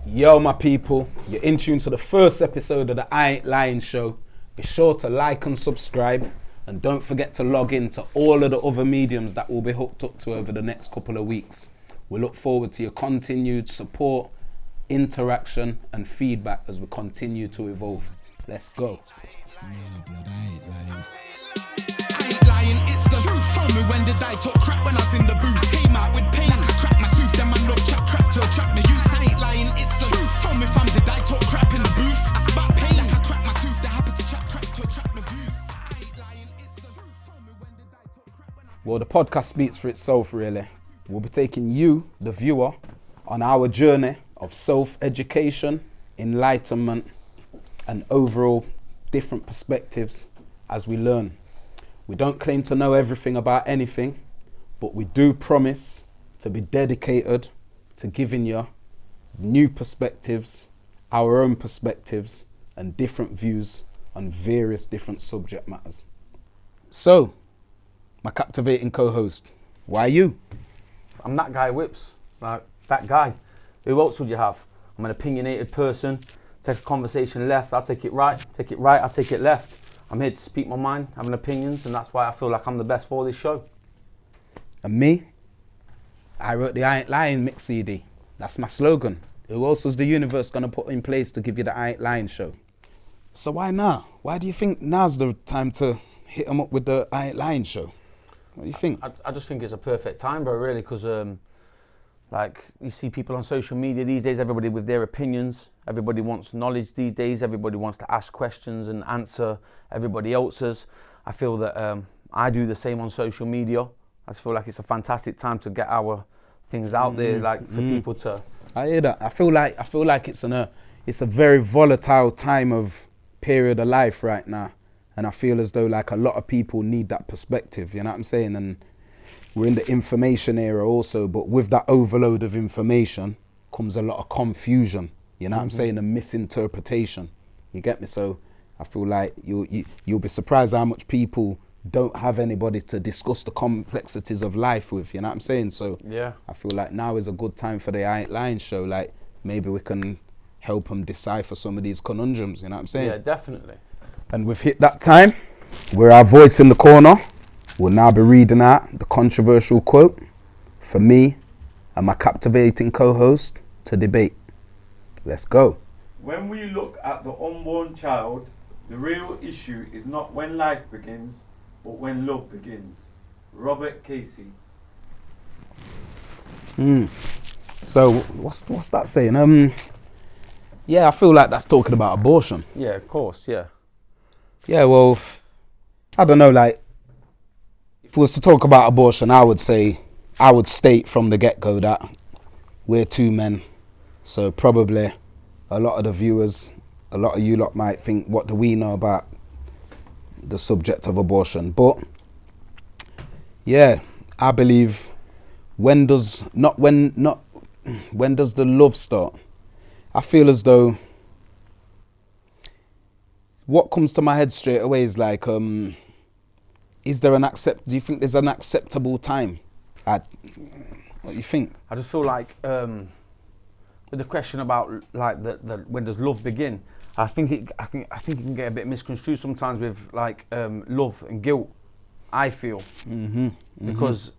Yo, my people, you're in tune to the first episode of the Lyin Show. Be sure to like and subscribe, and don't forget to log in to all of the other mediums that we'll be hooked up to over the next couple of weeks. We look forward to your continued support, interaction, and feedback as we continue to evolve. Let's go. Yeah, blood, I ain't lying, it's the truth. Told me when did I talk crap when I was in the booth. Came out with pain like I cracked my tooth. Then man love chat crap to attract me youths. I ain't lying, it's the truth. Told me fam, did I talk crap in the booth. I spat pain like I cracked my tooth. They're happy to chat crap to attract my views. I ain't lying, it's the truth. Told me when did I talk crap when I... Well, the podcast speaks for itself, really. We'll be taking you, the viewer, on our journey of self-education, enlightenment, and overall different perspectives as we learn. We don't claim to know everything about anything, but we do promise to be dedicated to giving you new perspectives, our own perspectives, and different views on various different subject matters. So, my captivating co-host, why you? I'm that guy, Wipz. Like, that guy. Who else would you have? I'm an opinionated person. Take a conversation left, I'll take it right. Take it right, I'll take it left. I'm here to speak my mind, having opinions, and that's why I feel like I'm the best for this show. And me? I wrote the I Ain't Lying mix CD. That's my slogan. Who else was the universe going to put in place to give you the I Ain't Lying show? So why now? Why do you think now's the time to hit them up with the I Ain't Lying show? What do you think? I just think it's a perfect time, bro, really, because like, you see people on social media these days, everybody with their opinions. Everybody wants knowledge these days. Everybody wants to ask questions and answer everybody else's. I feel that I do the same on social media. I just feel like it's a fantastic time to get our things out there, like for people to... I hear that. I feel like it's a very volatile time of period of life right now. And I feel as though like a lot of people need that perspective, you know what I'm saying? And we're in the information era also, but with that overload of information comes a lot of confusion, you know what I'm saying, and misinterpretation. You get me? So I feel like you'll be surprised how much people don't have anybody to discuss the complexities of life with, you know what I'm saying? So yeah, I feel like now is a good time for the I Ain't Lying show. Like maybe we can help them decipher some of these conundrums, you know what I'm saying? Yeah, definitely. And we've hit that time where our voice in the corner will now be reading out the controversial quote for me and my captivating co-host to debate. Let's go. When we look at the unborn child, the real issue is not when life begins, but when love begins. Robert Casey. So what's that saying? Yeah, I feel like that's talking about abortion. Yeah, of course, yeah. Yeah, well, I don't know, like, if it was to talk about abortion, I would state from the get-go that we're two men. So probably a lot of the viewers, a lot of you lot might think, what do we know about the subject of abortion? But yeah, I believe when does the love start? I feel as though what comes to my head straight away is like, do you think there's an acceptable time? What do you think? I just feel like with the question about like the when does love begin, I think it can get a bit misconstrued sometimes with like love and guilt. I feel because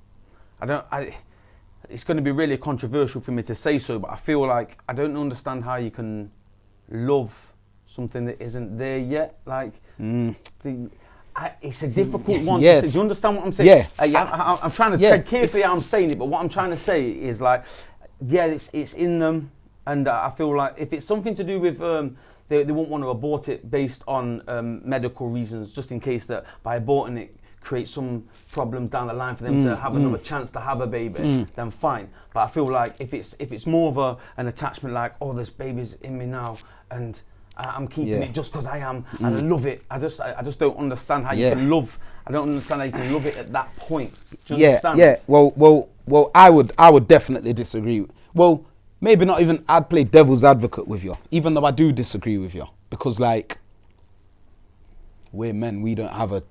it's going to be really controversial for me to say so, but I feel like I don't understand how you can love something that isn't there yet. Like it's a difficult one to say. Do you understand what I'm saying? Yeah. I'm trying to tread carefully how I'm saying it, but what I'm trying to say is like, yeah, it's in them, and I feel like if it's something to do with they won't want to abort it based on medical reasons, just in case that by aborting it creates some problems down the line for them to have another chance to have a baby, then fine. But I feel like if it's more of an attachment, like, oh, this baby's in me now, and I'm keeping it just because I am, and I love it. I just don't understand how you can love. I don't understand how you can love it at that point. Do you understand? Yeah. Well, I would definitely disagree. Well, maybe not even. I'd play devil's advocate with you, even though I do disagree with you, because like, we're men. We don't have a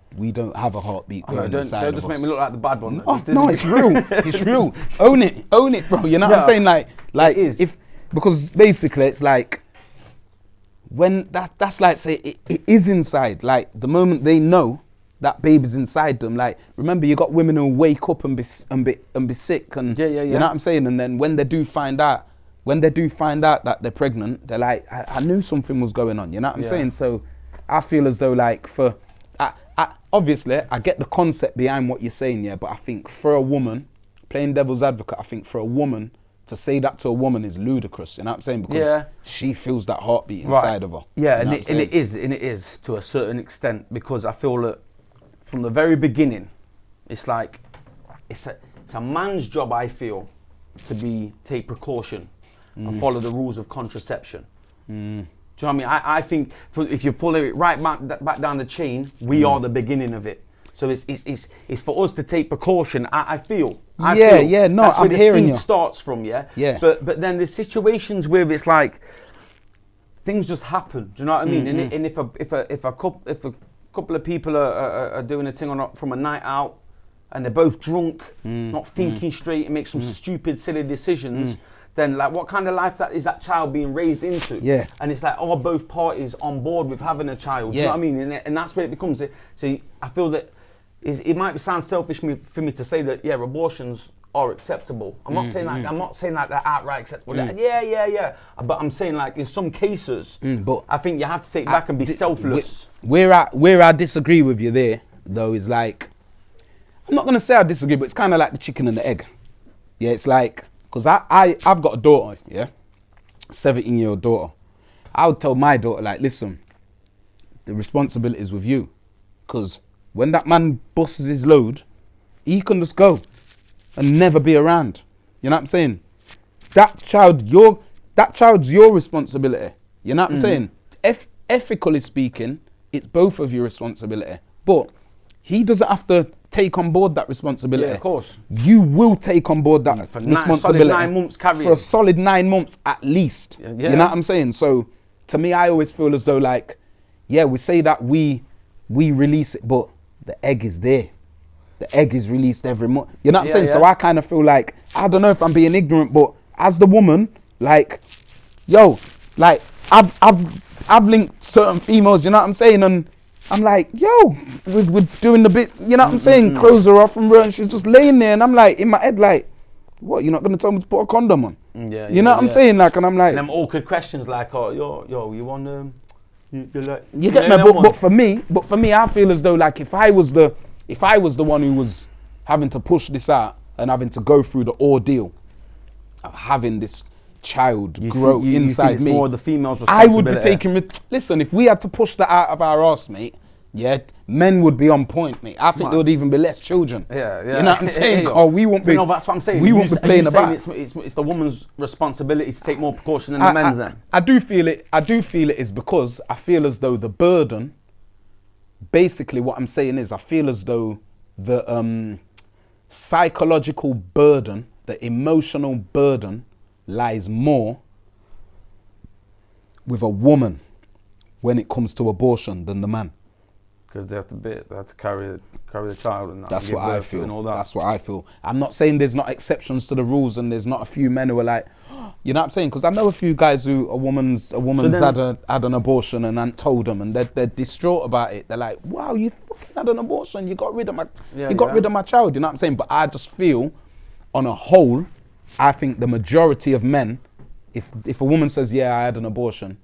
heartbeat going inside don't of just us. make me look like the bad one. No, it's real. It's real. Own it, bro. You know what I'm saying? Like it is. because basically it's like, when that's like, say, it is inside. Like, the moment they know that baby's inside them, like, remember, you got women who wake up and be sick, and Yeah. you know what I'm saying? And then when they do find out that they're pregnant, they're like, I knew something was going on, you know what I'm saying? So I feel as though, like, obviously, I get the concept behind what you're saying, yeah, but I think for a woman, playing devil's advocate, I think for a woman to say that to a woman is ludicrous, you know what I'm saying? Because she feels that heartbeat inside of her. Yeah, you know and it is to a certain extent, because I feel that from the very beginning, it's like, it's a man's job, I feel, to take precaution and follow the rules of contraception. Do you know what I mean? I think if you follow it right back down the chain, we are the beginning of it. So it's for us to take precaution. I feel. No, I'm where hearing the you. seed starts from, yeah. But then there's situations where it's like things just happen. Do you know what I mean? And if a couple of people are doing a thing from a night out, and they're both drunk, not thinking straight, and make some stupid, silly decisions. Then, like, what kind of life is that child being raised into? Yeah. And it's like, are both parties on board with having a child? Do you know what I mean? And that's where it becomes. So I feel that it might sound selfish for me to say that, yeah, abortions are acceptable. I'm not saying like they're outright acceptable. Yeah. But I'm saying, like, in some cases, but I think you have to take back and be selfless. Where I disagree with you there, though, is like, I'm not gonna say I disagree, but it's kind of like the chicken and the egg. Yeah, it's like, because I've got a daughter, yeah, 17-year-old daughter. I would tell my daughter, like, listen, the responsibility is with you, because when that man busts his load, he can just go and never be around. You know what I'm saying? That child's your responsibility. You know what I'm saying? Ethically speaking, it's both of your responsibility, but he doesn't have to take on board that responsibility. Yeah, of course. You will take on board that responsibility. Solid 9 months carrying. For a solid 9 months at least. Yeah. You know what I'm saying? So to me, I always feel as though, like, yeah, we say that we release it, but the egg is there. The egg is released every month. You know what I'm saying? Yeah. So I kind of feel like, I don't know if I'm being ignorant, but as the woman, like, yo, like, I've linked certain females, you know what I'm saying? And I'm like, yo, we're doing the bit, you know what I'm saying? Close her off and she's just laying there, and I'm like, in my head, like, what, you're not going to tell me to put a condom on? You know what I'm saying? Like, and I'm like, and them awkward questions like, oh, yo, you want you get me? But for me, I feel as though, like, if I was the one who was having to push this out and having to go through the ordeal of having this child grow inside me, more the female's I would be taking. Listen, if we had to push that out of our arse, mate, yeah, men would be on point, mate. I think there would even be less children. Yeah. You know what I'm saying? Or we won't be. No, that's what I'm saying. We won't be playing about. It's the woman's responsibility to take more precaution than the men's. Then I do feel it. Is because I feel as though the burden. Basically, what I'm saying is, I feel as though the psychological burden, the emotional burden, lies more with a woman when it comes to abortion than the man. Because they have to carry the child, and that's what I feel. And all that. That's what I feel. I'm not saying there's not exceptions to the rules, and there's not a few men who are like, you know what I'm saying? Because I know a few guys who a woman's had an abortion and told them, and they're distraught about it. They're like, wow, you fucking had an abortion. You got rid of my rid of my child. You know what I'm saying? But I just feel, on a whole, I think the majority of men, if a woman says, yeah, I had an abortion,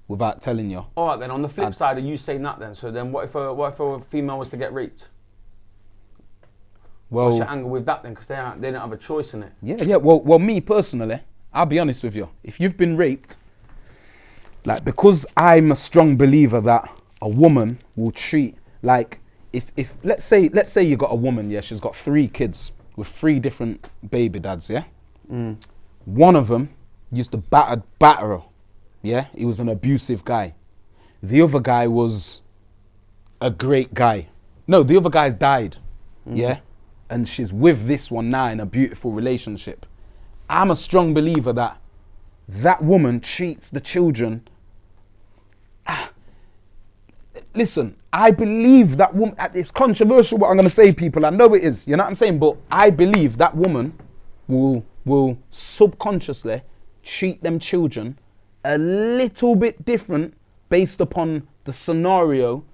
without telling you. All right, then on the flip side, are you saying that then? So then what if a female was to get raped? Well, what's your angle with that then? Because they don't have a choice in it. Yeah. Well, me personally, I'll be honest with you. If you've been raped, like, because I'm a strong believer that a woman will treat, like, if let's say you got a woman, yeah, she's got 3 kids with 3 different baby dads, yeah. One of them used to batter her. Yeah, he was an abusive guy. The other guy was a great guy. No, the other guy's died. Yeah, and she's with this one now in a beautiful relationship. I'm a strong believer that woman treats the children. Listen, I believe that woman. It's controversial what I'm going to say, people. I know it is. You know what I'm saying? But I believe that woman will subconsciously treat them children a little bit different based upon the scenario,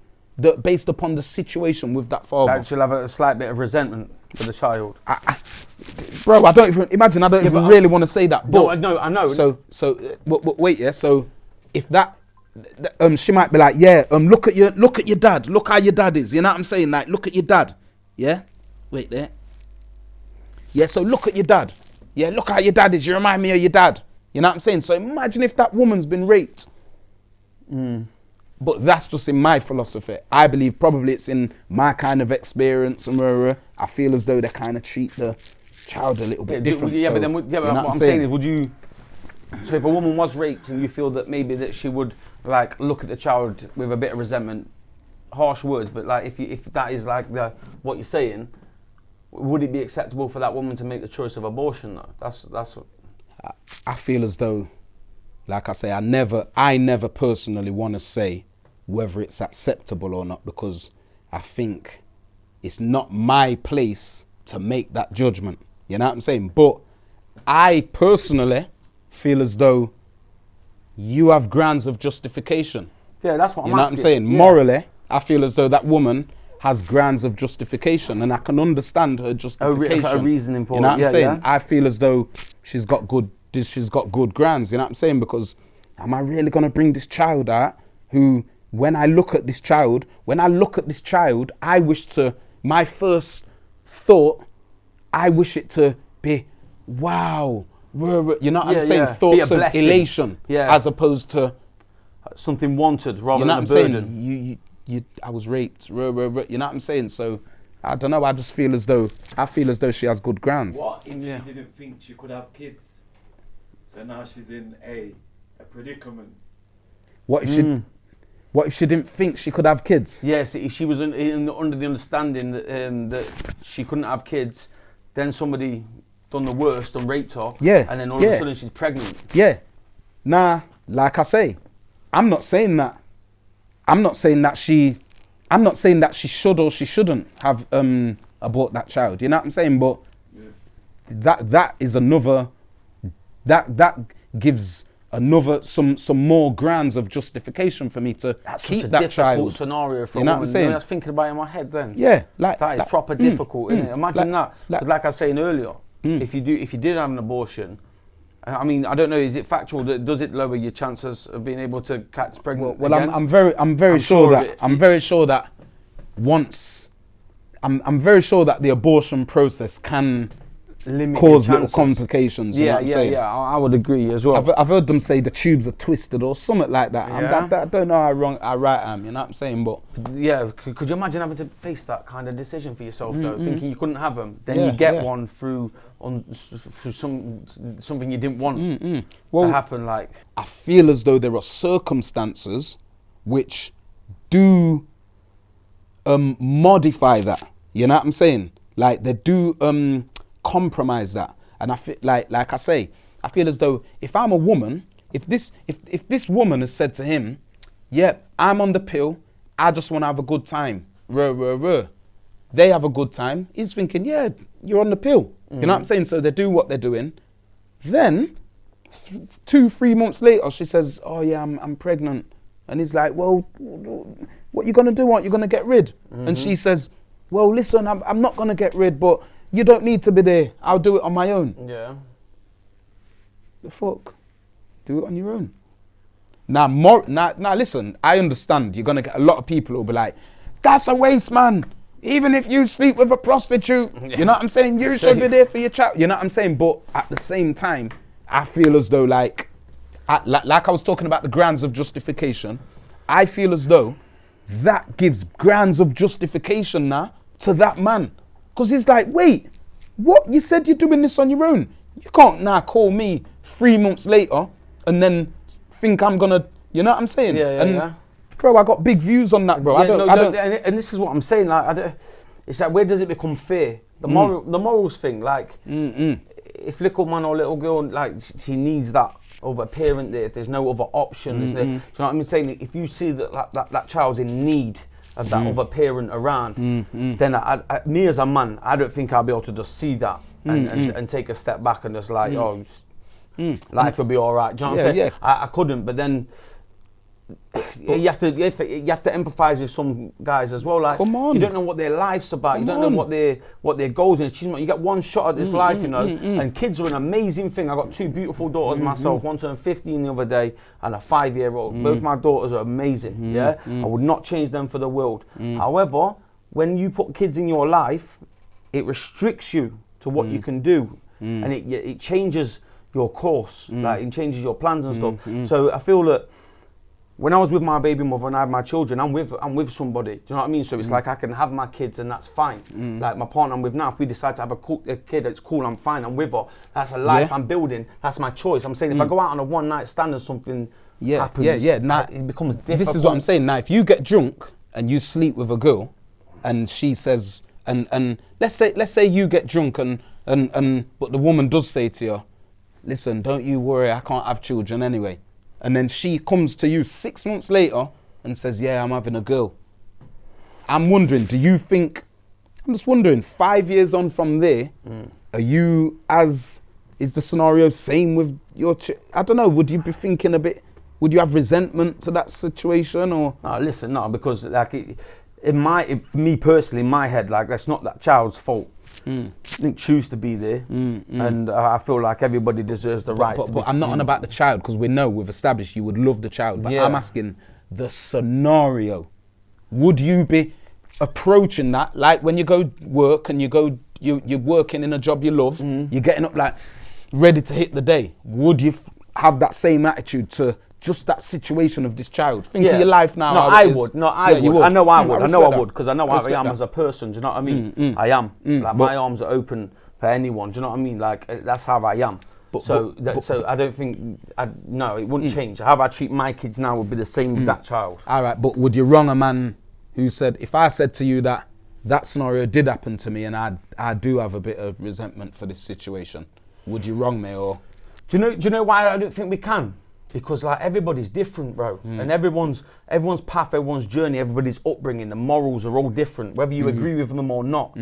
based upon the situation with that father. That she'll have a slight bit of resentment for the child. Bro, I don't even imagine. I don't even really want to say that. But No, I know. So wait, yeah. So if that, she might be like, yeah, look at your dad. Look how your dad is. You know what I'm saying? Like, look at your dad. Yeah. Wait there. Yeah. So look at your dad. Yeah. Look how your dad is. You remind me of your dad. You know what I'm saying? So imagine if that woman's been raped. But that's just in my philosophy. I believe probably it's in my kind of experience. And I feel as though they kind of treat the child a little bit different. Yeah, so, but then what I'm saying is, would you? So if a woman was raped and you feel that maybe that she would like look at the child with a bit of resentment, harsh words, but like if that is like what you're saying, would it be acceptable for that woman to make the choice of abortion? Though? That's what I feel as though, like I say, I never personally want to say whether it's acceptable or not, because I think it's not my place to make that judgment. You know what I'm saying? But I personally feel as though you have grounds of justification. Yeah, that's what you know what I'm saying? Yeah. Morally, I feel as though that woman has grounds of justification, and I can understand her justification. A reasoning for it. You know what I'm saying? Yeah. I feel as though she's got good grounds. You know what I'm saying? Because am I really gonna bring this child out who, when I look at this child, I wish to, my first thought, I wish it to be, wow, you know what I'm saying? Yeah. Thoughts of elation, as opposed to something wanted rather you know than what I'm a burden. saying? I was raped, you know what I'm saying? So I don't know. I feel as though she has good grounds. What if she didn't think she could have kids? So now she's in a predicament. What if she didn't think she could have kids? Yes, if she was under the understanding that she couldn't have kids, then somebody done the worst and raped her. Yeah. And then all of a sudden she's pregnant. Yeah. Nah, like I say, I'm not saying that. I'm not saying that she should or she shouldn't have abort that child. You know what I'm saying? But that is another. That gives another some more grounds of justification for me to keep that child. Scenario for you know a woman. what I'm saying? I was thinking about it in my head then. Yeah, that is proper difficult, isn't it? Imagine that. Like I was saying earlier, if you did have an abortion, I mean, I don't know, is it factual that does it lower your chances of being able to catch pregnant? Well, I'm very sure that the abortion process can cause little complications. You know what I'm saying? I would agree as well. I've heard them say the tubes are twisted or something like that. Yeah. I don't know how right I am. You know what I'm saying? But yeah, could you imagine having to face that kind of decision for yourself though, thinking you couldn't have them, then you get one through something you didn't want to happen? Like, I feel as though there are circumstances which do modify that. You know what I'm saying? Like they do compromise that. And I feel like I say, I feel as though if I'm a woman, if this woman has said to him, yeah, I'm on the pill, I just want to have a good time, they have a good time, he's thinking, yeah, you're on the pill. You know what I'm saying? So they do what they're doing. Then 2-3 months later, she says, oh yeah, I'm pregnant. And he's like, well, what you gonna do? Aren't you gonna get rid? And she says, well, listen, I'm not gonna get rid, but you don't need to be there. I'll do it on my own. Yeah. The fuck? Do it on your own. Now, listen, I understand you're gonna get a lot of people who'll be like, that's a waste, man. Even if you sleep with a prostitute, you know what I'm saying? You should be there for your child. You know what I'm saying? But at the same time, I feel as though like I was talking about the grounds of justification, I feel as though that gives grounds of justification now to that man. Because he's like, wait, what? You said you're doing this on your own. You can't now call me 3 months later and then think I'm gonna, you know what I'm saying? Yeah. Bro, I got big views on that, bro. Yeah, and this is what I'm saying. Like, it's like, where does it become fair? The morals thing. Like, if little man or little girl, like, she needs that other parent there, if there's no other option, do you know what I'm saying? If you see that child's in need of that other parent around, then me as a man, I don't think I'll be able to just see that and take a step back and just like, life will be all right. Do you know what I'm saying? I couldn't, but then you have to empathise with some guys as well. Like, come on. You don't know what their life's about. You don't know what their goals and achievements. You get one shot at this life, you know. And kids are an amazing thing. I got 2 beautiful daughters myself. One turned 15 the other day, and a 5-year-old. Both my daughters are amazing. I would not change them for the world. However, when you put kids in your life, it restricts you to what you can do, and it changes your course. Like, it changes your plans and stuff. So I feel that when I was with my baby mother and I had my children, I'm with somebody. Do you know what I mean? So it's like I can have my kids and that's fine. Like my partner I'm with now, if we decide to have a kid, it's cool, I'm fine, I'm with her. That's a life I'm building. That's my choice. I'm saying if I go out on a one night stand and something happens, now, it becomes difficult. This is what I'm saying. Now, if you get drunk and you sleep with a girl and she says, and let's say you get drunk and but the woman does say to you, listen, don't you worry, I can't have children anyway. And then she comes to you 6 months later and says, yeah, I'm having a girl. I'm wondering, do you think, I'm just wondering, 5 years on from there, are you is the scenario same with your, I don't know, would you be thinking a bit, would you have resentment to that situation or? No, listen, no, because like, for me personally, in my head, like that's not that child's fault. I didn't choose to be there, and I feel like everybody deserves the right. But I'm not on about the child, because we've established you would love the child. But I'm asking the scenario. Would you be approaching that like when you go work and you're working in a job you love, you're getting up like ready to hit the day? Would you have that same attitude to just that situation of this child? Think of your life now. No, I would. I know I would, because I know I am as a person. Do you know what I mean? I am. Like my arms are open for anyone. Do you know what I mean? Like that's how I am. So I don't think. No, it wouldn't change. How I treat my kids now would be the same with that child. All right, but would you wrong a man who said, if I said to you that scenario did happen to me and I do have a bit of resentment for this situation, would you wrong me or? Do you know why I don't think we can? Because like everybody's different, bro, and everyone's path, everyone's journey, everybody's upbringing, the morals are all different. Whether you agree with them or not,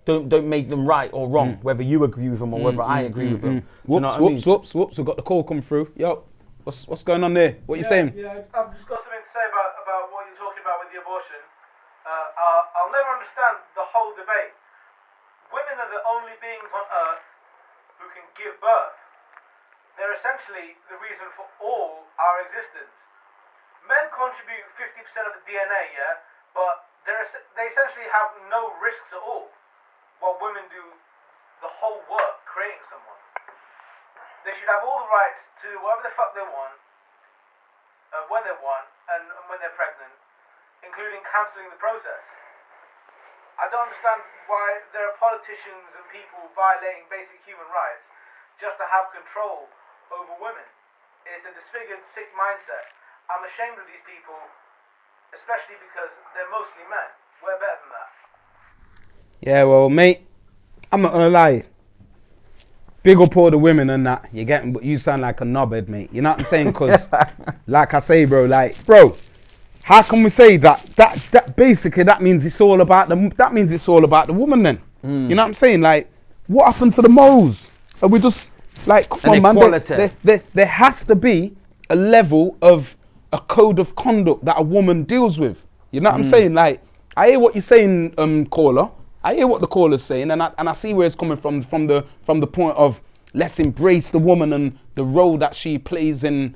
don't make them right or wrong. Whether you agree with them or whether I agree with them. Whoops! We've got the call come through. Yo, what's going on there? What are you saying? Yeah, I've just got something to say about what you're talking about with the abortion. I'll never understand the whole debate. Women are the only beings on earth who can give birth. They're essentially the reason for all our existence. Men contribute 50% of the DNA, but they essentially have no risks at all, while women do the whole work creating someone. They should have all the rights to do whatever the fuck they want, when they want, and when they're pregnant, including cancelling the process. I don't understand why there are politicians and people violating basic human rights just to have control over women. It's a disfigured, sick mindset. I'm ashamed of these people, especially because they're mostly men. We're better than that. Yeah, well, mate, I'm not gonna lie. Big up all the women and that. You're getting, but you sound like a knobhead, mate. You know what I'm saying? Because, like I say, bro, how can we say that? That basically that means it's all about the woman then. You know what I'm saying? Like, what happened to the morals? Are we just like, come on, man? There has to be a level of a code of conduct that a woman deals with. You know what I'm saying? Like, I hear what you're saying, caller. I hear what the caller's saying, and I see where it's coming from the point of let's embrace the woman and the role that she plays in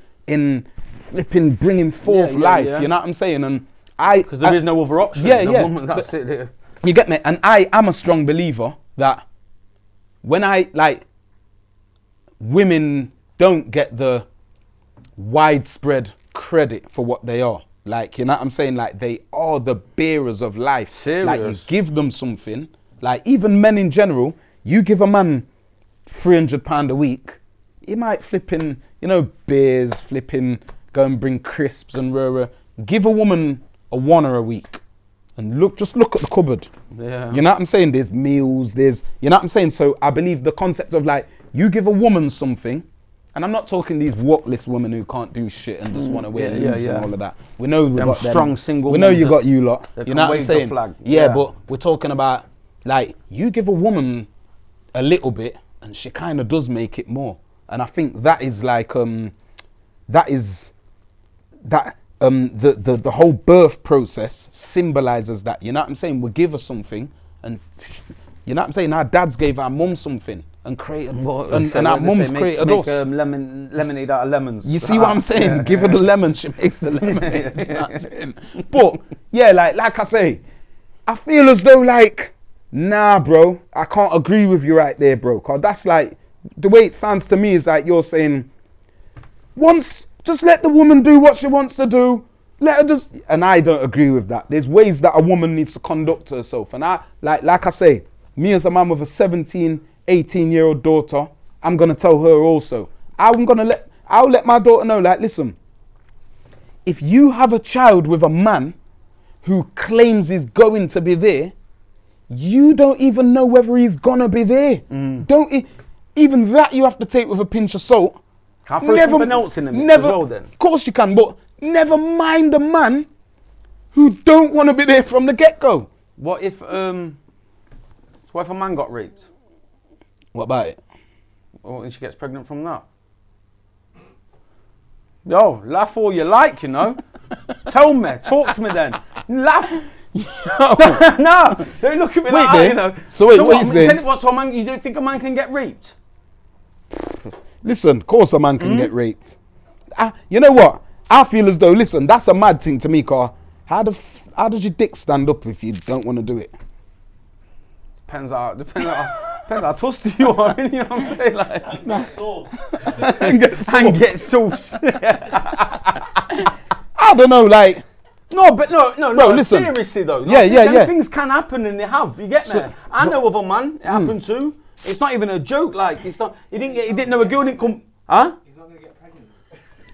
flipping bringing forth life. Yeah. You know what I'm saying? And because there is no other option. Yeah. Woman, that's it. You get me? And I am a strong believer that when women don't get the widespread credit for what they are. Like, you know what I'm saying? Like, they are the bearers of life. Serious. Like, you give them something. Like, even men in general, you give a man £300 a week, he might flipping, beers, flipping, go and bring crisps and rah. Give a woman a £1 a week and just look at the cupboard. Yeah. You know what I'm saying? There's meals, you know what I'm saying? So I believe the concept of like, you give a woman something, and I'm not talking these workless women who can't do shit and just want to wear nudes and all of that. We know we got strong them. single. We know you got you lot. You know what I'm saying? Flag. Yeah, but we're talking about like, you give a woman a little bit and she kind of does make it more. And I think that is like the whole birth process symbolizes that. You know what I'm saying? We give her something, and you know what I'm saying? Our dads gave our mum something and created, and our mums created us. Lemonade out of lemons. You see what I'm saying? Yeah. Give her the lemon, she makes the lemonade. You know what I'm saying? But yeah, like I say, I feel as though like, nah, bro, I can't agree with you right there, bro. Cause that's like, the way it sounds to me is like you're saying, just let the woman do what she wants to do. Let her just, and I don't agree with that. There's ways that a woman needs to conduct herself. And I, like I say, me as a man with a 17, 18-year-old daughter, I'm gonna tell her also. I'll let my daughter know, like, listen, if you have a child with a man who claims he's going to be there, you don't even know whether he's gonna be there. Even that you have to take with a pinch of salt. Can I throw something else in the mix as well then? Of course you can, but never mind the man who don't want to be there from the get-go. What if a man got raped? What about it? Oh, and she gets pregnant from that? Yo, laugh all you like, you know. Tell me, talk to me then. Laugh. No, don't look at me like that, you know. So wait, what are you saying? What's a man? You don't think a man can get raped? Listen, of course a man can get raped. You know what? I feel as though, listen, that's a mad thing to me, car. How does your dick stand up if you don't want to do it? Depends how toasty you are, you know what I'm saying? Like, And get sauce. And get sauce. I don't know, like. No, listen. Seriously though. Yeah. Things can happen and they have. You get me? I know of a man. It happened too. It's not even a joke. Like it's not. He didn't know a girl didn't come. Huh? He's not gonna get pregnant.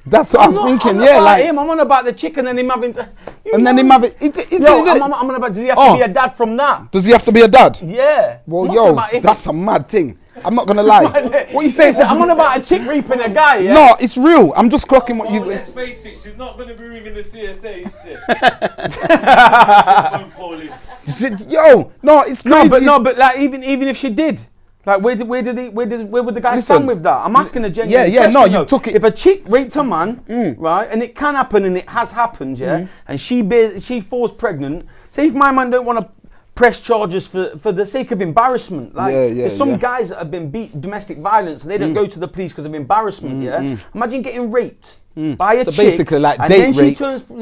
That's what I was thinking. I'm Yeah, about like. him. I'm on about the chicken and him having to. And then him having. I'm on about. Does he have to be a dad from that? Does he have to be a dad? Yeah. Well, I'm yo, about him. that's a mad thing. I'm not gonna lie. What you saying? I'm on about a chick raping a guy. Yeah. No, it's real. I'm just clocking what you. Let's face it, she's not going to be ringing the CSA and shit. Yo, no, it's crazy. But like even if she did, like where would the guy stand with that? I'm asking a genuine question. No, you took it. If a chick raped a man, right, and it can happen and it has happened, yeah, and she falls pregnant. Say if my man don't want to press charges for the sake of embarrassment, like there's some guys that have been beat domestic violence and they don't go to the police because of embarrassment. Imagine getting raped by a chick, basically like and date then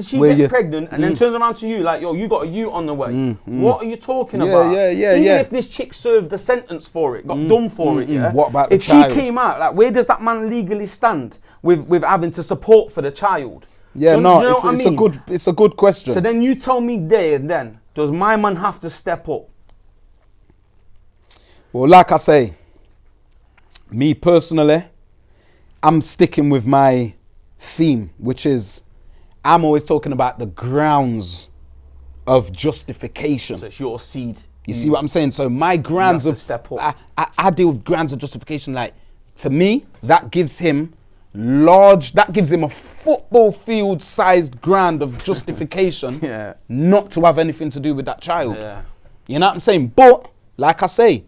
she rape, gets pregnant and then turns around to you like, yo, you got a U on the way. What are you talking about? Even if this chick served a sentence for it, got done for it, What about if the child? she came out, like where does that man legally stand with having to support for the child? Yeah, Do you no, know what I mean? it's a good question. So then you tell me there and then, does my man have to step up? Well, like I say, me personally, I'm sticking with my theme, which is I'm always talking about the grounds of justification. So it's your seed. You see what I'm saying? So my grounds have of to step up. I deal with grounds of justification. Like, to me, that gives him a football field sized ground of justification not to have anything to do with that child. Yeah. You know what I'm saying? But like I say,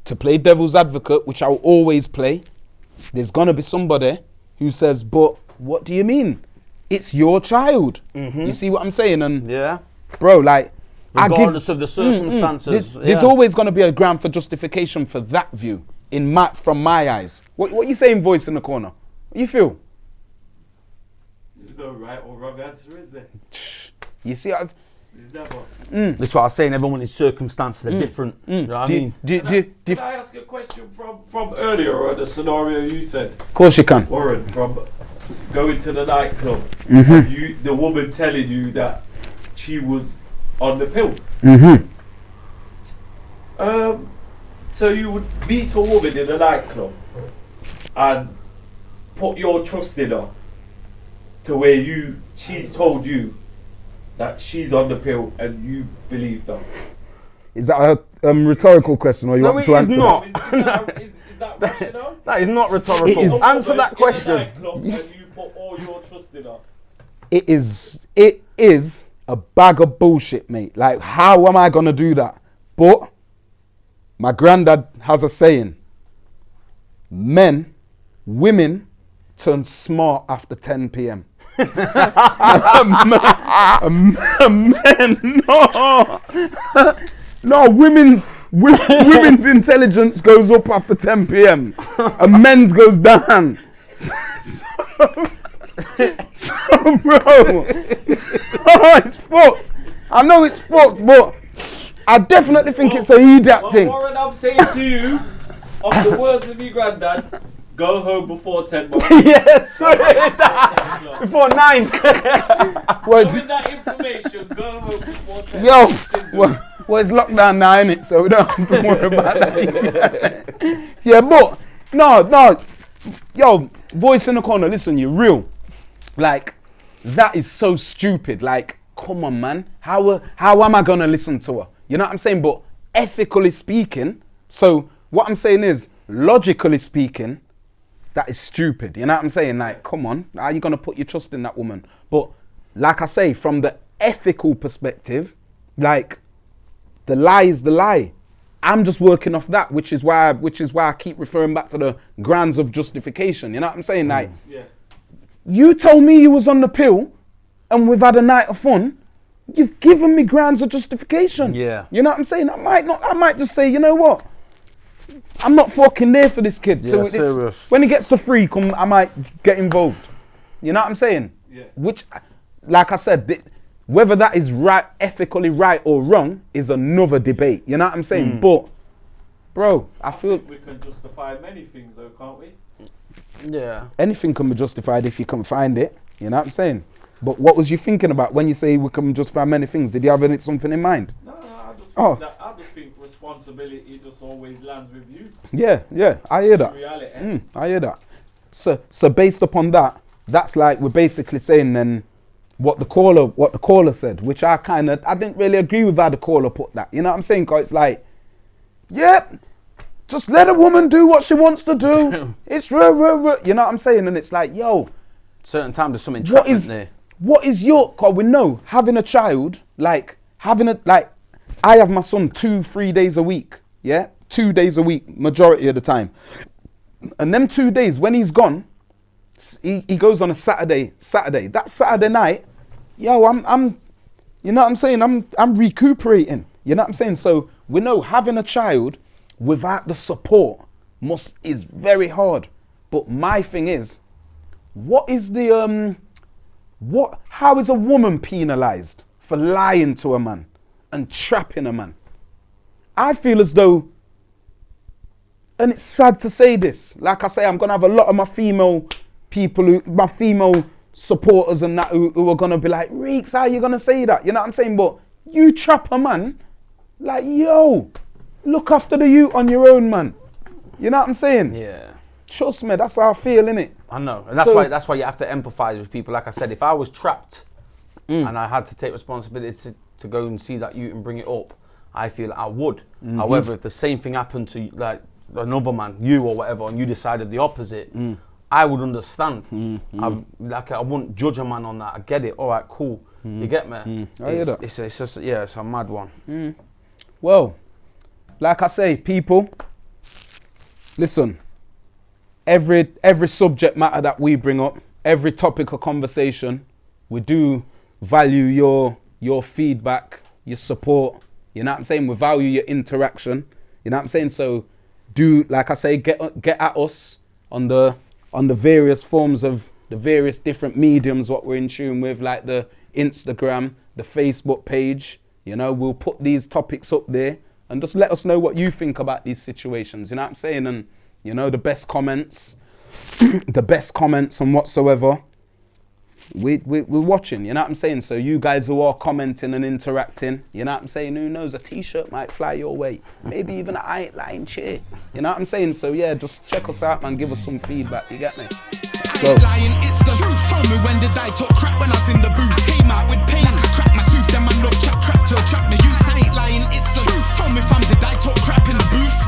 to play devil's advocate, which I'll always play, there's gonna be somebody who says, but what do you mean? It's your child. You see what I'm saying? And bro, like, regardless of the circumstances. There's always gonna be a ground for justification for that view from my eyes. What you saying, voice in the corner? What you feel? There's no right or wrong answer, is there? You see, There's never. That's what I was saying. Everyone's circumstances are different. You know what I mean? Can I ask a question from earlier or the scenario you said? Of course you can. Warren, from going to the nightclub, and the woman telling you that she was on the pill. So you would meet a woman in a nightclub and put your trust in her to where she's told you that she's on the pill and you believe her. Is that a rhetorical question, or you want me to answer? Not. Is that rational? That is not rhetorical. It is. Answer that question. And you put all your trust in her. It is a bag of bullshit, mate. Like, how am I gonna do that? But my granddad has a saying: men women turn smart after 10 p.m. Men, no, women's intelligence goes up after 10 p.m. and men's goes down. So bro, it's fucked. I know it's fucked, but I definitely think it's a idiot thing. Warren, I'm saying to you, of the words of your granddad, go home before 10 o'clock. Yes, before 9. With that information, go home before 10. Yo, well, it's lockdown now, innit? So we don't have to worry about that. Yeah, but no. Yo, voice in the corner, listen, you're real. Like, that is so stupid. Like, come on, man. How am I gonna listen to her? You know what I'm saying? But ethically speaking, so what I'm saying is, logically speaking, that is stupid. You know what I'm saying? Like, come on, how are you gonna put your trust in that woman? But like I say, from the ethical perspective, like, the lie is the lie. I'm just working off that, which is why I keep referring back to the grounds of justification. You know what I'm saying? Like, you told me you was on the pill, and we've had a night of fun. You've given me grounds of justification. Yeah. You know what I'm saying? I might just say, you know what? I'm not fucking there for this kid. Yeah, So serious. when he gets the freak, I might get involved. You know what I'm saying? Yeah. Which, like I said, whether that is right, ethically right or wrong, is another debate. You know what I'm saying? But, bro, I feel We can justify many things though, can't we? Yeah. anything can be justified if you can find it. You know what I'm saying? But what was you thinking about when you say we can justify many things? Did you have something in mind? No, I just think responsibility just always lands with you. Yeah, I hear that. In reality. I hear that. So based upon that, that's like we're basically saying then what the caller said, which I didn't really agree with how the caller put that. You know what I'm saying? 'Cause it's like, just let a woman do what she wants to do. It's you know what I'm saying? And it's like, yo, Certain times there's some entrapment there. what is your, cause we know having a child, I have my son 2-3 days a week. Yeah, 2 days a week, majority of the time. And them 2 days when he's gone, he goes on a Saturday. That Saturday night, yo, I'm you know what I'm saying? I'm recuperating. You know what I'm saying? So we know having a child without the support is very hard. But my thing is, what is the how is a woman penalized for lying to a man and trapping a man? I feel as though, and it's sad to say this, like I say, I'm gonna have a lot of my female people, my female supporters and that who are gonna be like, Reeks, how you gonna say that? You know what I'm saying? But you trap a man, like, yo, look after the youth on your own, man. You know what I'm saying? Yeah. Trust me, that's how I feel, innit? I know, and that's why you have to empathise with people. Like I said, if I was trapped and I had to take responsibility to go and see that youth and bring it up, I feel I would. However, if the same thing happened to like another man, you or whatever, and you decided the opposite, I would understand. I wouldn't judge a man on that. I get it. All right, cool. You get me? I hear that. It's just it's a mad one. Well, like I say, people, listen. Every subject matter that we bring up, every topic of conversation, we do value your feedback, your support. You know what I'm saying? We value your interaction. You know what I'm saying? So do, like I say, get at us on the various forms of the various different mediums what we're in tune with, like the Instagram, the Facebook page. You know, we'll put these topics up there and just let us know what you think about these situations. You know what I'm saying? And you know, the best comments, and whatsoever, we're watching, you know what I'm saying? So you guys who are commenting and interacting, you know what I'm saying? Who knows, a t-shirt might fly your way. Maybe even a Lyin chair. You know what I'm saying? So yeah, just check us out, man. Give us some feedback, you get me? Go. Lying, it's the truth. Told me when did I talk crap when I was in the booth. Came out with pain like I cracked my tooth. Then man love chat crap to attract me. Youths, I ain't lying, it's the truth. Told me fam, did I talk crap in the booth?